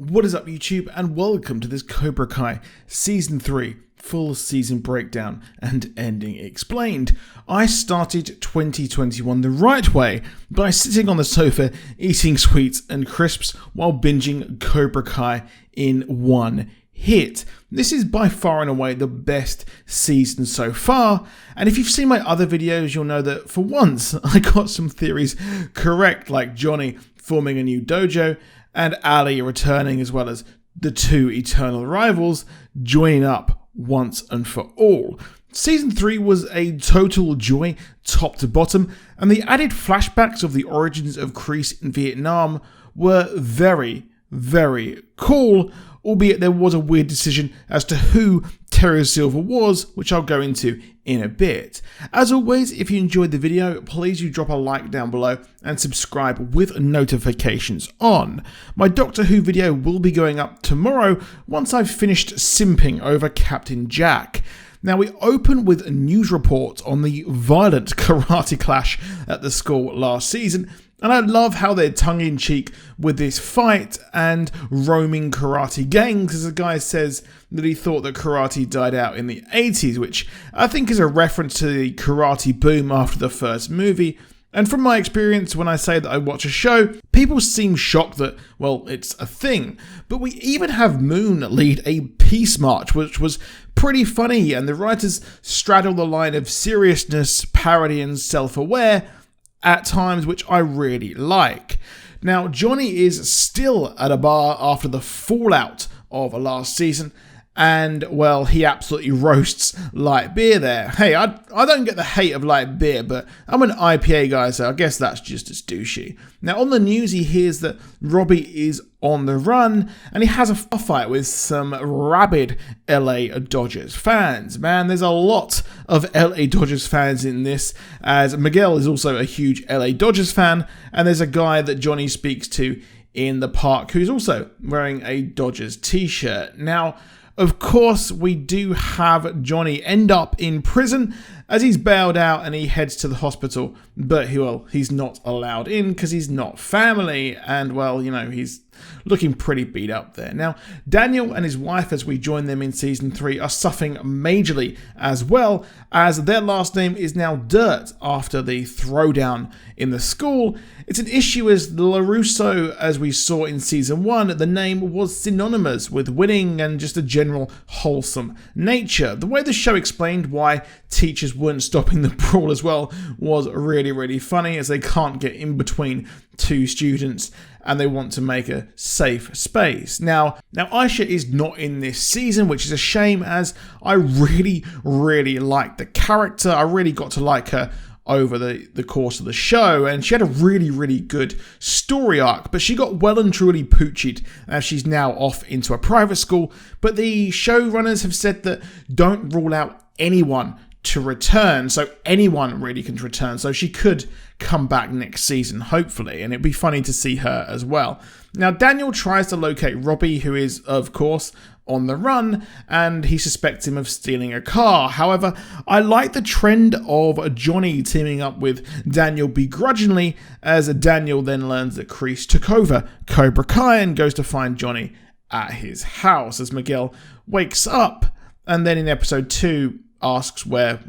What is up, YouTube, and welcome to this Cobra Kai Season 3 full season breakdown and ending explained. I started 2021 the right way by sitting on the sofa eating sweets and crisps while binging Cobra Kai in one hit. This is by far and away the best season so far, and if you've seen my other videos, you'll know that for once I got some theories correct, like Johnny forming a new dojo and Ali returning, as well as the two eternal rivals joining up once and for all. Season 3 was a total joy, top to bottom, and the added flashbacks of the origins of Kreese in Vietnam were very, very cool, albeit there was a weird decision as to who Terry Silver was, which I'll go into in a bit. As always, if you enjoyed the video, please do drop a like down below and subscribe with notifications on. My Doctor Who video will be going up tomorrow once I've finished simping over Captain Jack. Now, we open with news reports on the violent karate clash at the school last season, and I love how they're tongue-in-cheek with this fight and roaming karate gangs, as the guy says that he thought that karate died out in the 80s, which I think is a reference to the karate boom after the first movie. And from my experience, when I say that I watch a show, people seem shocked that, well, it's a thing. But we even have Moon lead a peace march, which was pretty funny, and the writers straddle the line of seriousness, parody, and self-aware at times, which I really like. Now, Johnny is still at a bar after the fallout of last season, and, well, he absolutely roasts light beer there. Hey, I don't get the hate of light beer, but I'm an IPA guy, so I guess that's just as douchey. Now, on the news, he hears that Robbie is on the run, and he has a fight with some rabid LA Dodgers fans. Man, there's a lot of LA Dodgers fans in this, as Miguel is also a huge LA Dodgers fan, and there's a guy that Johnny speaks to in the park who's also wearing a Dodgers t-shirt. Now, of course, we do have Johnny end up in prison as he's bailed out and he heads to the hospital, but he's not allowed in because he's not family, and, well, you know, he's looking pretty beat up there. Now, Daniel and his wife, as we join them in Season 3, are suffering majorly as well, as their last name is now Dirt after the throwdown in the school. It's an issue as LaRusso, as we saw in Season 1, the name was synonymous with winning and just a general wholesome nature. The way the show explained why teachers weren't stopping the brawl as well was really, really funny, as they can't get in between two students and they want to make a safe space. Now Aisha is not in this season, which is a shame, as I really, really like the character. I really got to like her over the course of the show, and she had a really, really good story arc, but she got well and truly poochied as she's now off into a private school. But the showrunners have said that don't rule out anyone to return, so anyone really can return, so she could come back next season, hopefully, and it'd be funny to see her as well. Now, Daniel tries to locate Robbie, who is, of course, on the run, and he suspects him of stealing a car. However, I like the trend of Johnny teaming up with Daniel begrudgingly, as Daniel then learns that Kreese took over Cobra Kai and goes to find Johnny at his house, as Miguel wakes up, and then in episode 2, asks what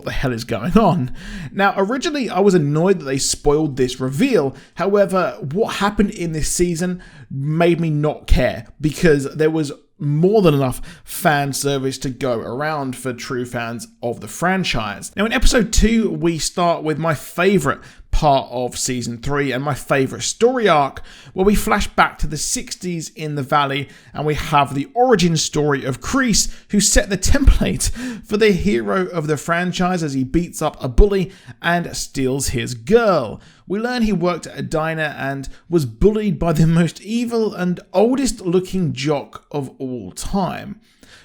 the hell is going on. Now, originally I was annoyed that they spoiled this reveal. However, what happened in this season made me not care, because there was more than enough fan service to go around for true fans of the franchise. Now, in episode 2, we start with my favourite part of Season 3 and my favourite story arc, where we flash back to the 60s in the Valley and we have the origin story of Kreese, who set the template for the hero of the franchise as he beats up a bully and steals his girl. We learn he worked at a diner and was bullied by the most evil and oldest looking jock of all time.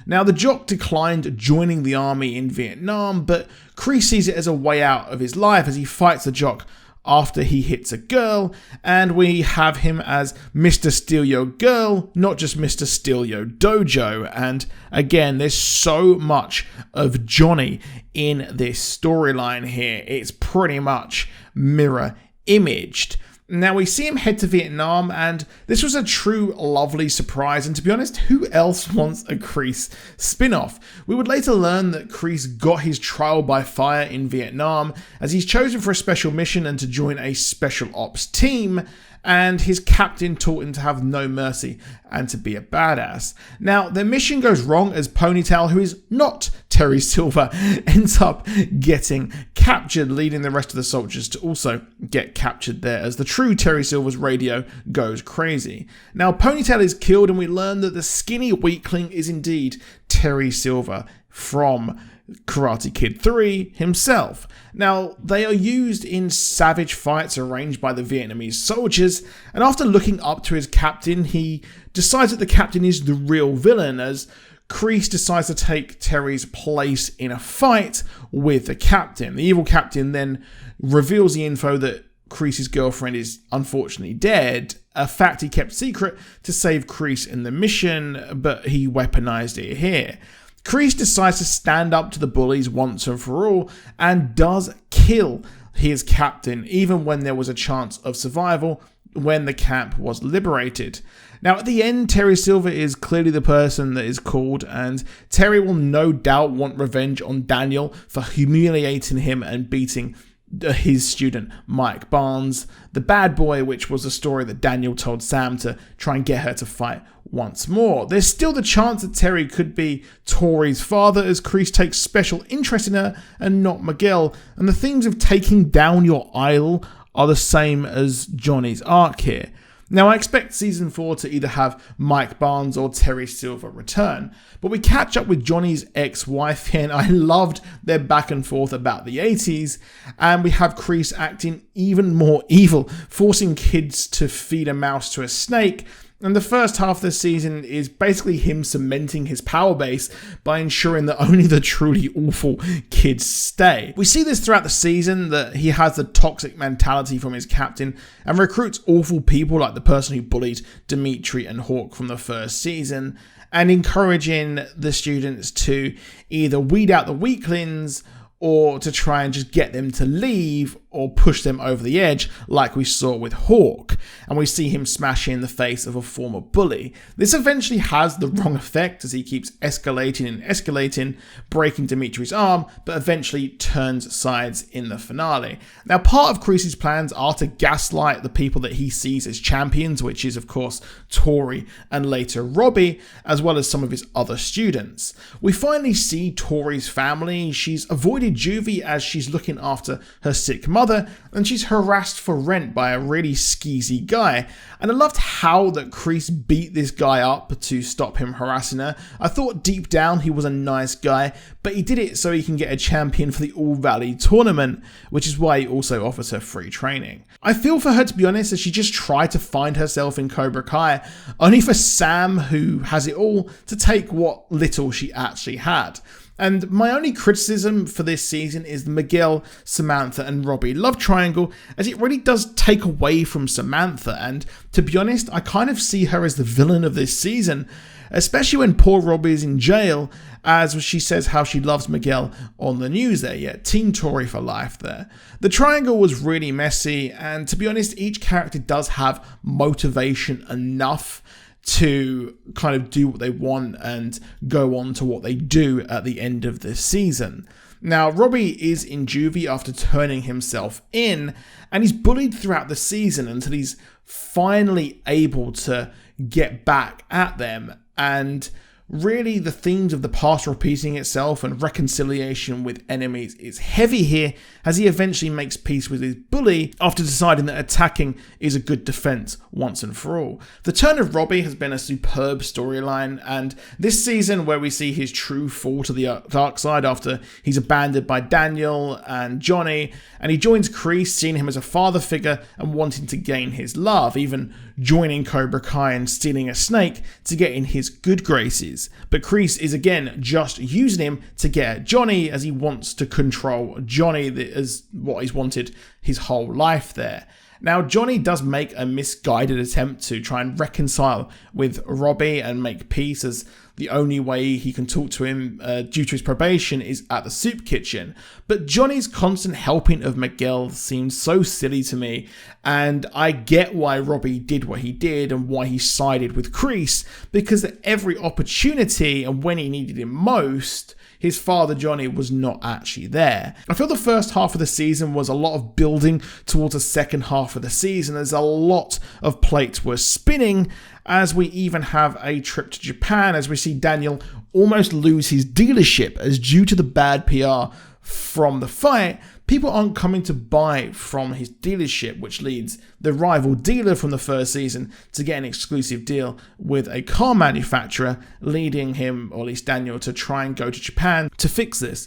Now, the jock declined joining the army in Vietnam, but Kreese sees it as a way out of his life as he fights the jock after he hits a girl, and we have him as Mr. Steal Your Girl, not just Mr. Steal Your Dojo. And again, there's so much of Johnny in this storyline here. It's pretty much mirror imaged. Now, we see him head to Vietnam, and this was a true lovely surprise, and to be honest, who else wants a Kreese spin-off? We would later learn that Kreese got his trial by fire in Vietnam, as he's chosen for a special mission and to join a special ops team, and his captain taught him to have no mercy and to be a badass. Now, their mission goes wrong as Ponytail, who is not Terry Silver, ends up getting captured, leading the rest of the soldiers to also get captured there as the true Terry Silver's radio goes crazy. Now, Ponytail is killed, and we learn that the skinny weakling is indeed Terry Silver from Karate Kid 3 himself. Now, they are used in savage fights arranged by the Vietnamese soldiers, and after looking up to his captain, he decides that the captain is the real villain, as Kreese decides to take Terry's place in a fight with the captain. The evil captain then reveals the info that Kreese's girlfriend is unfortunately dead, a fact he kept secret to save Kreese in the mission, but he weaponized it here. Kreese decides to stand up to the bullies once and for all, and does kill his captain, even when there was a chance of survival when the camp was liberated. Now, at the end, Terry Silver is clearly the person that is called, and Terry will no doubt want revenge on Daniel for humiliating him and beating his student Mike Barnes, the bad boy, which was a story that Daniel told Sam to try and get her to fight once more. There's still the chance that Terry could be Tori's father, as Kreese takes special interest in her and not Miguel, and the themes of taking down your idol are the same as Johnny's arc here. Now, I expect Season 4 to either have Mike Barnes or Terry Silver return, but we catch up with Johnny's ex-wife here, and I loved their back and forth about the 80s, and we have Kreese acting even more evil, forcing kids to feed a mouse to a snake. And the first half of the season is basically him cementing his power base by ensuring that only the truly awful kids stay. We see this throughout the season, that he has the toxic mentality from his captain and recruits awful people like the person who bullied Dimitri and Hawk from the first season, and encouraging the students to either weed out the weaklings or to try and just get them to leave or push them over the edge, like we saw with Hawk, and we see him smashing in the face of a former bully. This eventually has the wrong effect, as he keeps escalating and escalating, breaking Dimitri's arm, but eventually turns sides in the finale. Now, part of Kreese's plans are to gaslight the people that he sees as champions, which is, of course, Tori and later Robbie, as well as some of his other students. We finally see Tori's family. She's avoided juvie as she's looking after her sick mother, and she's harassed for rent by a really skeezy guy. And I loved how that Kreese beat this guy up to stop him harassing her. I thought deep down he was a nice guy, but he did it so he can get a champion for the All Valley tournament, which is why he also offers her free training. I feel for her, to be honest, as she just tried to find herself in Cobra Kai, only for Sam, who has it all, to take what little she actually had. And my only criticism for this season is the Miguel, Samantha and Robbie love triangle, as it really does take away from Samantha, and to be honest, I kind of see her as the villain of this season, especially when poor Robbie is in jail, as she says how she loves Miguel on the news there. Yeah, Team Tori for life there. The triangle was really messy, and to be honest, each character does have motivation enough to kind of do what they want and go on to what they do at the end of this season. Now, Robbie is in juvie after turning himself in, and he's bullied throughout the season until he's finally able to get back at them. And really, the themes of the past repeating itself and reconciliation with enemies is heavy here, as he eventually makes peace with his bully after deciding that attacking is a good defense once and for all. The turn of Robbie has been a superb storyline, and this season, where we see his true fall to the dark side after he's abandoned by Daniel and Johnny, and he joins Kreese, seeing him as a father figure and wanting to gain his love, even joining Cobra Kai and stealing a snake to get in his good graces. But Kreese is again just using him to get at Johnny, as he wants to control Johnny, as what he's wanted his whole life there. Now, Johnny does make a misguided attempt to try and reconcile with Robbie and make peace, as the only way he can talk to him due to his probation is at the soup kitchen. But Johnny's constant helping of Miguel seems so silly to me, and I get why Robbie did what he did and why he sided with Kreese, because at every opportunity and when he needed him most, his father Johnny was not actually there. I feel the first half of the season was a lot of building towards the second half of the season, as a lot of plates were spinning, as we even have a trip to Japan, as we see Daniel almost lose his dealership, as due to the bad PR from the fight, people aren't coming to buy from his dealership, which leads the rival dealer from the first season to get an exclusive deal with a car manufacturer, leading him, or at least Daniel, to try and go to Japan to fix this.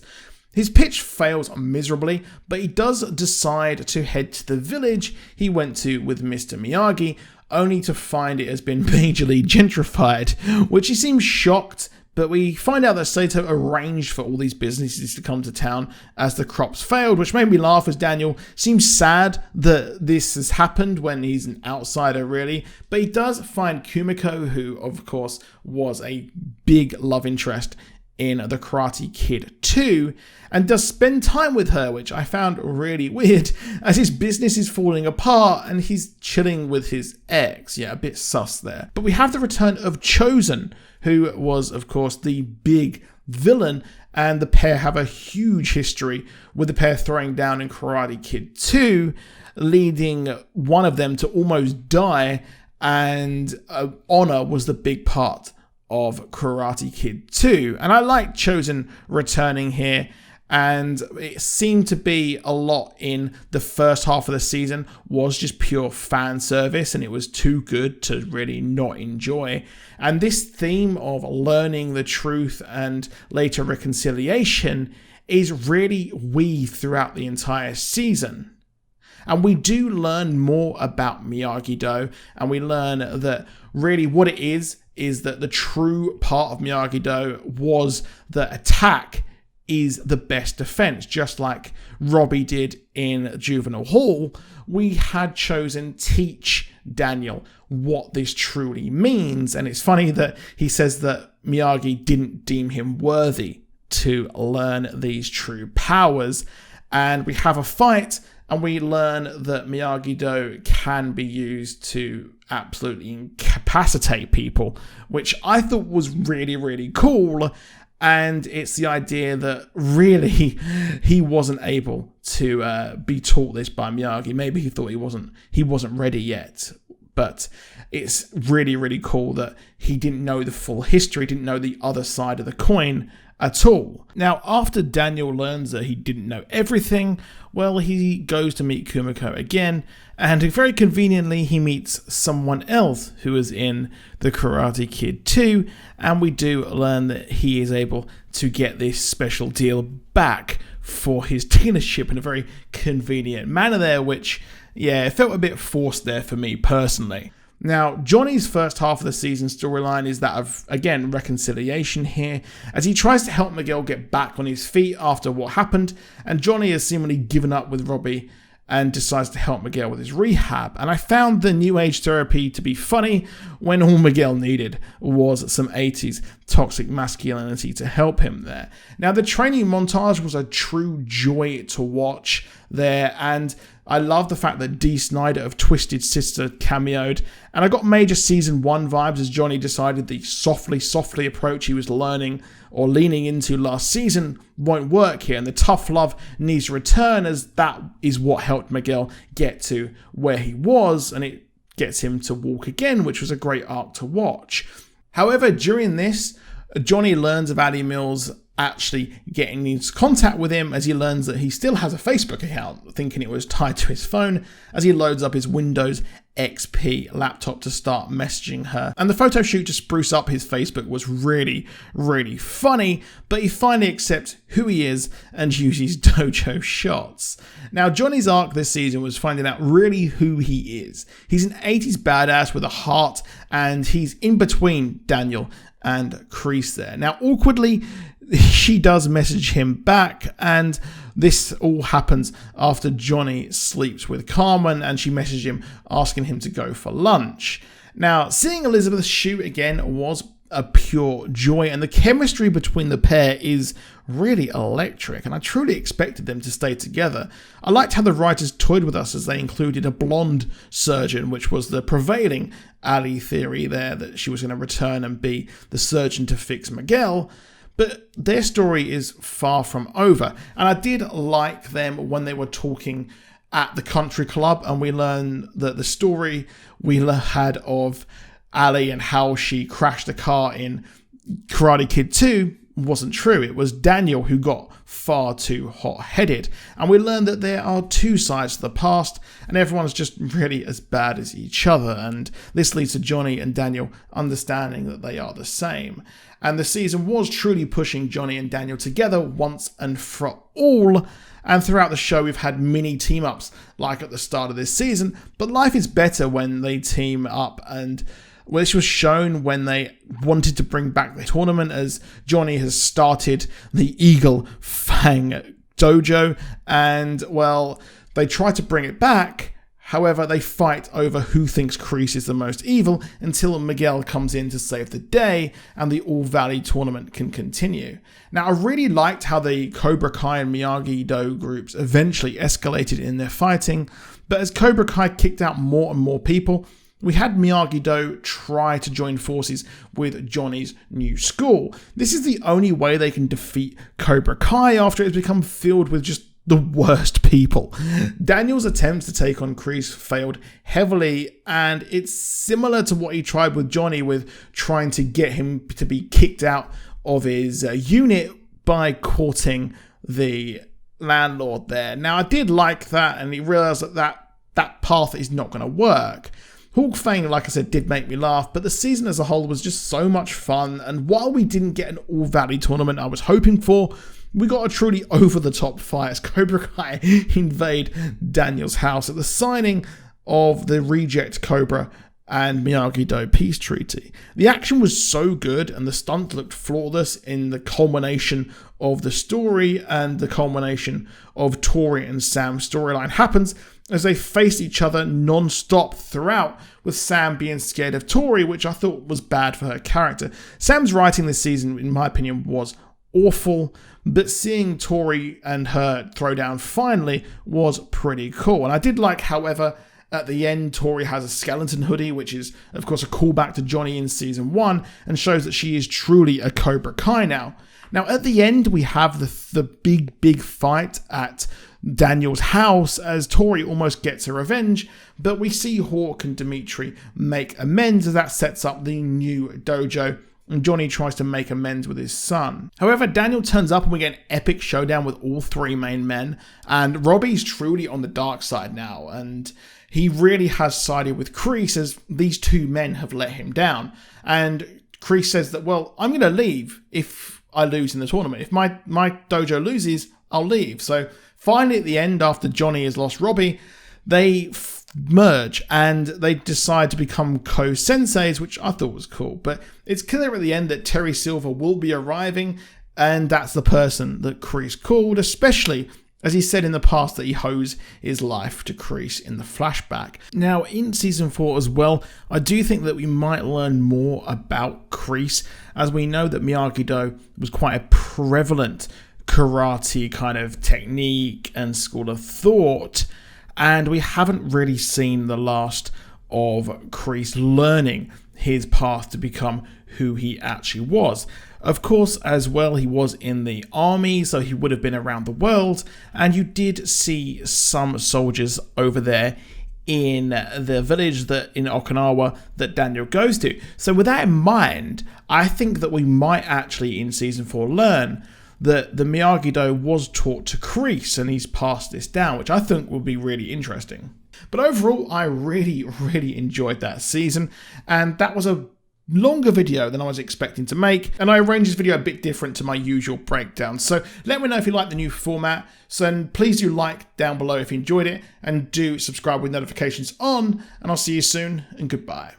His pitch fails miserably, but he does decide to head to the village he went to with Mr. Miyagi, only to find it has been majorly gentrified, which he seems shocked. But we find out that Sato arranged for all these businesses to come to town as the crops failed, which made me laugh, as Daniel seems sad that this has happened when he's an outsider, really. But he does find Kumiko, who, of course, was a big love interest in The Karate Kid 2, and does spend time with her, which I found really weird, as his business is falling apart and he's chilling with his ex. Yeah, a bit sus there. But we have the return of Chosen, who was, of course, the big villain, and the pair have a huge history, with the pair throwing down in Karate Kid 2, leading one of them to almost die, and honor was the big part of Karate Kid 2. And I like Chosen returning here, and it seemed to be a lot in the first half of the season was just pure fan service, and it was too good to really not enjoy. And this theme of learning the truth and later reconciliation is really weaved throughout the entire season. And we do learn more about Miyagi-Do, and we learn that really what it is that the true part of Miyagi-Do was that attack is the best defense. Just like Robbie did in Juvenile Hall, we had Chosen teach Daniel what this truly means. And it's funny that he says that Miyagi didn't deem him worthy to learn these true powers. And we have a fight, and we learn that Miyagi-Do can be used to absolutely incapacitate people, which I thought was really, really cool. And it's the idea that really he wasn't able to be taught this by Miyagi. Maybe he thought he wasn't ready yet. But it's really, really cool that he didn't know the full history, didn't know the other side of the coin at all. Now, after Daniel learns that he didn't know everything, well, he goes to meet Kumiko again, and very conveniently he meets someone else who is in The Karate Kid 2, and we do learn that he is able to get this special deal back for his dealership in a very convenient manner there, which, yeah, it felt a bit forced there for me personally. Now, Johnny's first half of the season storyline is that of, again, reconciliation here, as he tries to help Miguel get back on his feet after what happened, and Johnny has seemingly given up with Robbie and decides to help Miguel with his rehab. And I found the New Age therapy to be funny when all Miguel needed was some 80s toxic masculinity to help him there. Now, the training montage was a true joy to watch there, and I love the fact that Dee Snider of Twisted Sister cameoed, and I got major season 1 vibes as Johnny decided the softly approach he was learning or leaning into last season won't work here, and the tough love needs to return, as that is what helped Miguel get to where he was, and it gets him to walk again, which was a great arc to watch. However, during this, Johnny learns of Addy Mills actually getting into contact with him, as he learns that he still has a Facebook account, thinking it was tied to his phone, as he loads up his Windows XP laptop to start messaging her. And the photo shoot to spruce up his Facebook was really, really funny, but he finally accepts who he is and uses dojo shots. Now, Johnny's arc this season was finding out really who he is. He's an 80s badass with a heart, and he's in between Daniel and Kreese there. Now, awkwardly, she does message him back, and this all happens after Johnny sleeps with Carmen, and she messages him asking him to go for lunch. Now, seeing Elizabeth shoot again was a pure joy, and the chemistry between the pair is really electric, and I truly expected them to stay together. I liked how the writers toyed with us as they included a blonde surgeon, which was the prevailing Ali theory there, that she was going to return and be the surgeon to fix Miguel. But their story is far from over, and I did like them when they were talking at the country club, and we learned that the story we had of Ali and how she crashed the car in Karate Kid 2 wasn't true. It was Daniel who got far too hot-headed, and we learned that there are two sides to the past, and everyone's just really as bad as each other, and this leads to Johnny and Daniel understanding that they are the same. And the season was truly pushing Johnny and Daniel together once and for all. And throughout the show, we've had mini team-ups like at the start of this season, but life is better when they team up, and this was shown when they wanted to bring back the tournament, as Johnny has started the Eagle Fang dojo, and well, they try to bring it back. However, they fight over who thinks Kreese is the most evil until Miguel comes in to save the day and the All Valley tournament can continue. Now, I really liked how the Cobra Kai and Miyagi-Do groups eventually escalated in their fighting, but as Cobra Kai kicked out more and more people, we had Miyagi-Do try to join forces with Johnny's new school. This is the only way they can defeat Cobra Kai after it's become filled with just the worst people. Daniel's attempts to take on Kreese failed heavily, and it's similar to what he tried with Johnny, with trying to get him to be kicked out of his unit by courting the landlord there. Now, I did like that, and he realized that path is not going to work. Hawk Fang, like I said, did make me laugh, but the season as a whole was just so much fun, and while we didn't get an All Valley tournament I was hoping for, we got a truly over-the-top fight as Cobra Kai invade Daniel's house at the signing of the Reject Cobra and Miyagi-Do peace treaty. The action was so good, and the stunt looked flawless in the culmination of the story, and the culmination of Tori and Sam's storyline happens as they face each other non-stop throughout, with Sam being scared of Tori, which I thought was bad for her character. Sam's writing this season, in my opinion, was awful, but seeing Tori and her throwdown finally was pretty cool. And I did like, however, at the end, Tori has a skeleton hoodie, which is, of course, a callback to Johnny in Season 1, and shows that she is truly a Cobra Kai now. Now, at the end, we have the big fight at Daniel's house as Tori almost gets her revenge, but we see Hawk and Dimitri make amends as that sets up the new dojo, and Johnny tries to make amends with his son. However, Daniel turns up and we get an epic showdown with all three main men, and Robbie's truly on the dark side now, and he really has sided with Kreese as these two men have let him down. And Kreese says that, well, I'm going to leave if I lose in the tournament. If my dojo loses, I'll leave. So finally at the end, after Johnny has lost Robbie, they merge and they decide to become co-senseis, which I thought was cool. But it's clear at the end that Terry Silver will be arriving, and that's the person that Kreese called, especially as he said in the past that he owes his life to Kreese in the flashback. Now, in Season 4 as well, I do think that we might learn more about Kreese, as we know that Miyagi-Do was quite a prevalent karate kind of technique and school of thought, and we haven't really seen the last of Kreese learning his path to become who he actually was. Of course, as well, he was in the army, so he would have been around the world, and you did see some soldiers over there in the village that in Okinawa that Daniel goes to. So with that in mind, I think that we might actually in Season 4 learn that the Miyagi-Do was taught to Kreese, and he's passed this down, which I think will be really interesting. But overall, I really enjoyed that season, and that was a longer video than I was expecting to make, and I arranged this video a bit different to my usual breakdown. So let me know if you like the new format, so please do like down below if you enjoyed it, and do subscribe with notifications on, and I'll see you soon, and goodbye.